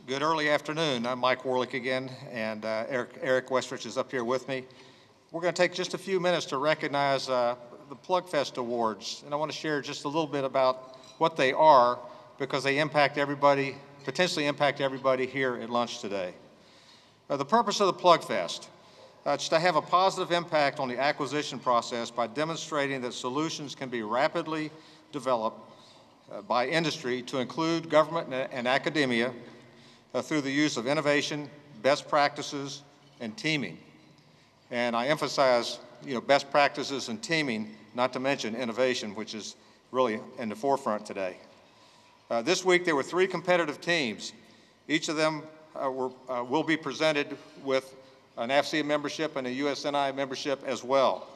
Good early afternoon. I'm Mike Warlick again, and Eric Westrich is up here with me. We're going to take just a few minutes to recognize the Plugfest Awards, and I want to share just a little bit about what they are because they impact everybody, potentially impact everybody here at lunch today. The purpose of the Plugfest is to have a positive impact on the acquisition process by demonstrating that solutions can be rapidly developed by industry to include government and academia through the use of innovation, best practices, and teaming. And I emphasize, best practices and teaming, not to mention innovation, which is really in the forefront today. This week there were 3 competitive teams. Each of them will be presented with an AFCEA membership and a USNI membership as well.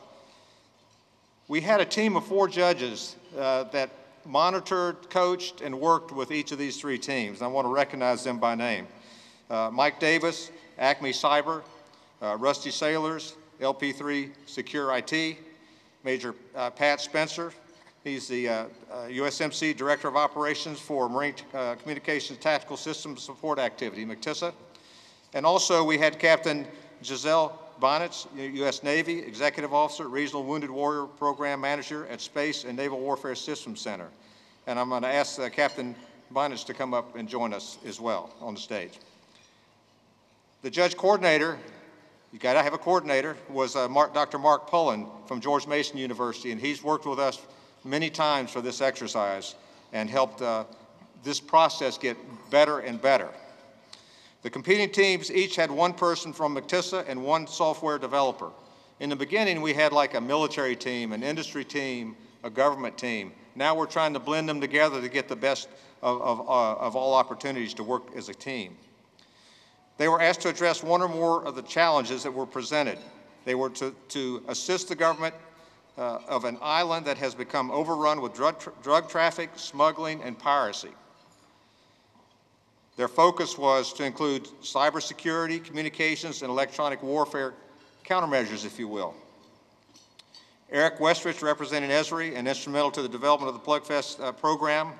We had a team of 4 judges that monitored, coached, and worked with each of these 3 teams. I want to recognize them by name. Mike Davis, Acme Cyber, Rusty Sailors, LP3-SecurIT, Major Pat Spencer. He's the USMC Director of Operations for Marine Communications Tactical Systems Support Activity, MCTSA. And also we had Captain Giselle Bonitz, U.S. Navy, Executive Officer, Regional Wounded Warrior Program Manager at Space and Naval Warfare Systems Center. And I'm going to ask Captain Bonitz to come up and join us as well on the stage. The judge coordinator, you got to have a coordinator, was Dr. Mark Pullen from George Mason University, and he's worked with us many times for this exercise and helped this process get better and better. The competing teams each had 1 person from MCTSA and 1 software developer. In the beginning, we had like a military team, an industry team, a government team. Now we're trying to blend them together to get the best of all opportunities to work as a team. They were asked to address 1 or more of the challenges that were presented. They were to assist the government of an island that has become overrun with drug traffic, smuggling, and piracy. Their focus was to include cybersecurity, communications, and electronic warfare countermeasures, if you will. Eric Westrich, representing Esri and instrumental to the development of the Plugfest program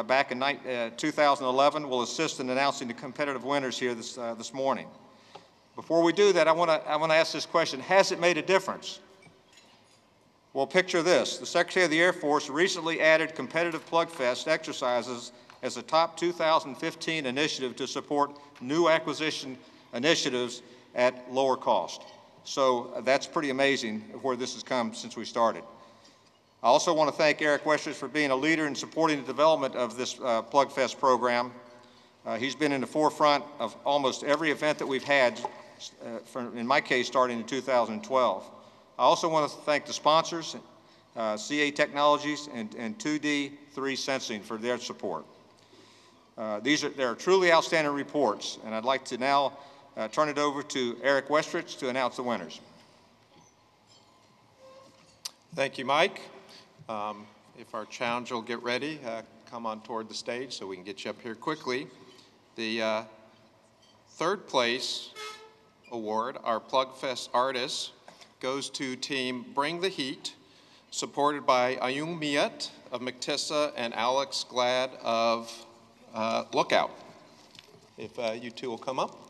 back in 2011, will assist in announcing the competitive winners here this morning. Before we do that, I want to ask this question: has it made a difference? Well, picture this. The Secretary of the Air Force recently added competitive Plugfest exercises as a top 2015 initiative to support new acquisition initiatives at lower cost. So that's pretty amazing where this has come since we started. I also want to thank Eric Westrich for being a leader in supporting the development of this Plugfest program. He's been in the forefront of almost every event that we've had, in my case, starting in 2012. I also want to thank the sponsors, CA Technologies and 2D3 Sensing for their support. They are truly outstanding reports, and I'd like to now turn it over to Eric Westrich to announce the winners. Thank you, Mike. If our challenger will get ready, come on toward the stage so we can get you up here quickly. The 3rd place award, our Plugfest artists, goes to team Bring the Heat, supported by Ayung Miet of MCTSA and Alex Glad of Lookout. If you 2 will come up.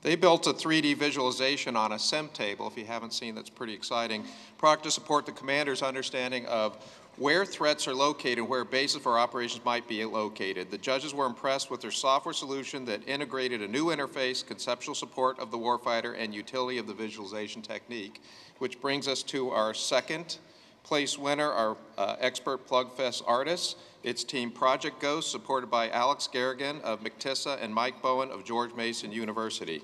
They built a 3D visualization on a SIM table. If you haven't seen, that's pretty exciting. Product to support the commander's understanding of where threats are located and where bases for operations might be located. The judges were impressed with their software solution that integrated a new interface, conceptual support of the warfighter, and utility of the visualization technique, which brings us to our 2nd place winner, our expert Plugfest artists. It's Team Project Ghost, supported by Alex Garrigan of MCTSA and Mike Bowen of George Mason University.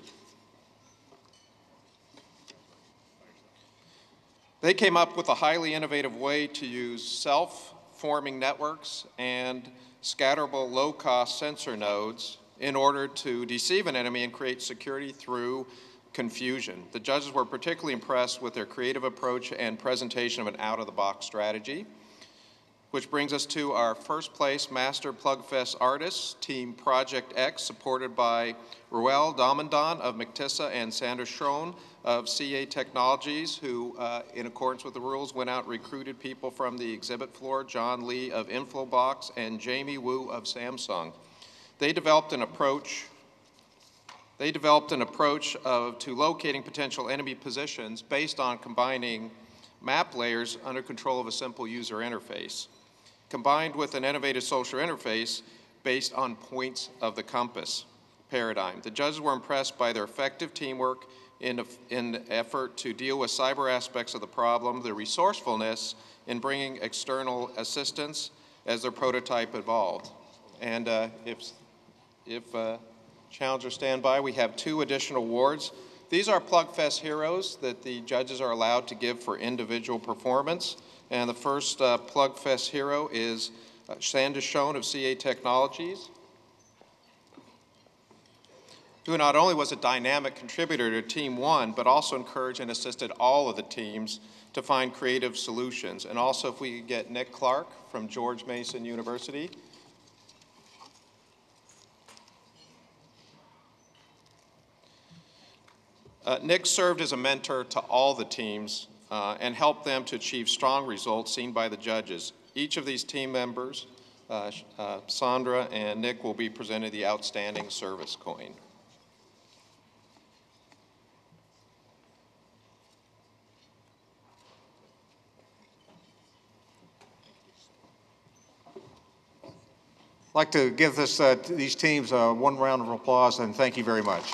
They came up with a highly innovative way to use self-forming networks and scatterable low-cost sensor nodes in order to deceive an enemy and create security through confusion. The judges were particularly impressed with their creative approach and presentation of an out-of-the-box strategy. which brings us to our first place Master Plugfest artists, Team Project X, supported by Ruel Damandan of McTissa and Sandra Schroen of CA Technologies, who, in accordance with the rules, went out and recruited people from the exhibit floor, John Lee of Inflobox and Jamie Wu of Samsung. They developed an approach to locating potential enemy positions based on combining map layers under control of a simple user interface, combined with an innovative social interface based on points of the compass paradigm. The judges were impressed by their effective teamwork in the effort to deal with cyber aspects of the problem, the resourcefulness in bringing external assistance as their prototype evolved. And if challengers stand by, we have 2 additional awards. These are Plugfest heroes that the judges are allowed to give for individual performance. And the first Plugfest hero is Sandra Schroen of CA Technologies, who not only was a dynamic contributor to Team 1, but also encouraged and assisted all of the teams to find creative solutions. And also, if we could get Nick Clark from George Mason University. Nick served as a mentor to all the teams and helped them to achieve strong results seen by the judges. Each of these team members, Sandra and Nick, will be presented the Outstanding Service Coin. I'd like to give these teams one round of applause and thank you very much.